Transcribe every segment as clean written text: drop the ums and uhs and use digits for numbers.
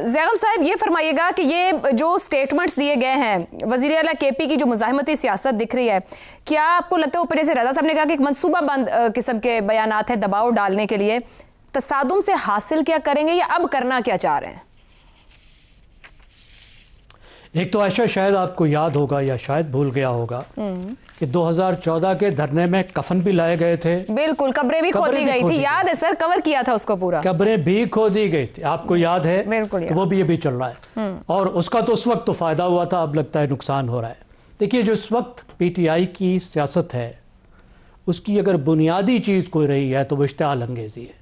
ज़ैगम साहब ये फरमाइएगा कि ये जो स्टेटमेंट्स दिए गए हैं वज़ीर आला केपी की जो मुज़ाहिमती सियासत दिख रही है, क्या आपको लगता है ऊपर जैसे रज़ा साहब ने कहा कि एक मनसूबाबंद किस्म के बयानात हैं दबाव डालने के लिए, तसादुम से हासिल क्या करेंगे या अब करना क्या चाह रहे हैं? एक तो ऐसा शायद आपको याद होगा या शायद भूल गया होगा कि 2014 के धरने में कफन भी लाए गए थे। बिल्कुल, कब्रें भी खोदी गई थी, याद है सर, कवर किया था उसको पूरा। कब्रें भी खोदी गई थी, आपको याद है? बिल्कुल, तो वो भी अभी चल रहा है और उसका तो उस वक्त तो फायदा हुआ था, अब लगता है नुकसान हो रहा है। देखिए, जो इस वक्त पीटीआई की सियासत है उसकी अगर बुनियादी चीज़ कोई रही है तो वो इश्तिआल अंगेज़ी है।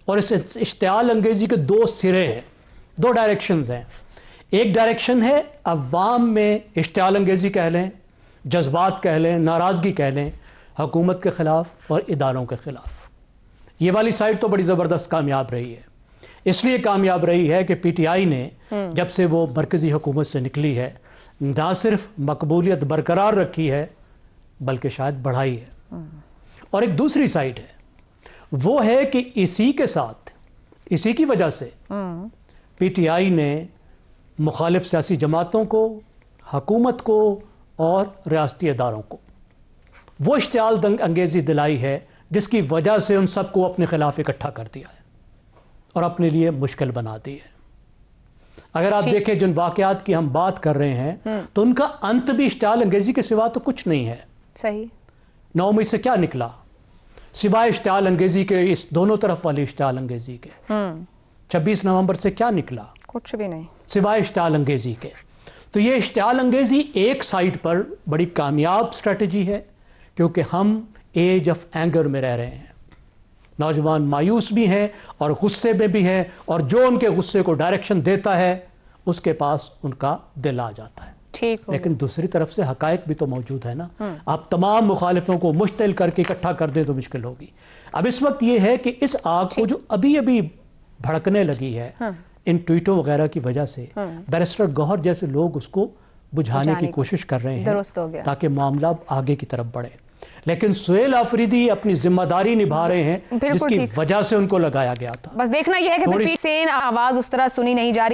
और इस इश्तिआल अंगेज़ी के दो सिरे हैं, दो डायरेक्शंस हैं। एक डायरेक्शन है अवाम में इश्तिआल अंगेज़ी कह लें, जज्बात कह लें, नाराज़गी कह लें हुकूमत के ख़िलाफ़ और इदारों के ख़िलाफ़। ये वाली साइड तो बड़ी ज़बरदस्त कामयाब रही है। इसलिए कामयाब रही है कि पीटीआई ने जब से वो मरकज़ी हुकूमत से निकली है ना सिर्फ मकबूलियत बरकरार रखी है बल्कि शायद बढ़ाई है। और एक दूसरी साइड है, वो है कि इसी के साथ, इसी की वजह से पीटीआई ने मुखालिफ सियासी जमातों को, हुकूमत को और रियासती इदारों को वो इश्तिआल अंगेज़ी दिलाई है जिसकी वजह से उन सबको अपने ख़िलाफ़ इकट्ठा कर दिया है और अपने लिए मुश्किल बना दी है। अगर आप देखें जिन वाक़यात की हम बात कर रहे हैं तो उनका अंत भी इश्तिआल अंगेज़ी के सिवा तो कुछ नहीं है। सही। 9 मई से क्या निकला सिवाय इश्तिआल अंगेज़ी के, इस दोनों तरफ वाली इश्तिआल अंगेज़ी के? 26 नवंबर से क्या निकला? कुछ भी नहीं सिवाय इश्तिआल अंगेज़ी के। तो ये इश्तिआल अंगेज़ी एक साइड पर बड़ी कामयाब स्ट्रेटजी है क्योंकि हम एज ऑफ एंगर में रह रहे हैं। नौजवान मायूस भी हैं और गुस्से में भी हैं और जो उनके गुस्से को डायरेक्शन देता है उसके पास उनका दिल आ जाता है। लेकिन दूसरी तरफ से हकायक भी तो मौजूद है ना। आप तमाम मुखालिफों को मुश्तिल करके इकट्ठा कर दें तो मुश्किल होगी। अब इस वक्त ये है कि इस आग को जो अभी अभी भड़कने लगी है इन ट्वीटों वगैरह की वजह से, बैरिस्टर गौहर जैसे लोग उसको बुझाने की कोशिश कर रहे हैं ताकि मामला आगे की तरफ बढ़े। लेकिन सुहेल आफरीदी अपनी जिम्मेदारी निभा रहे हैं जिसकी वजह से उनको लगाया गया था। बस देखना यह है कि आवाज उस तरह सुनी नहीं जा रही।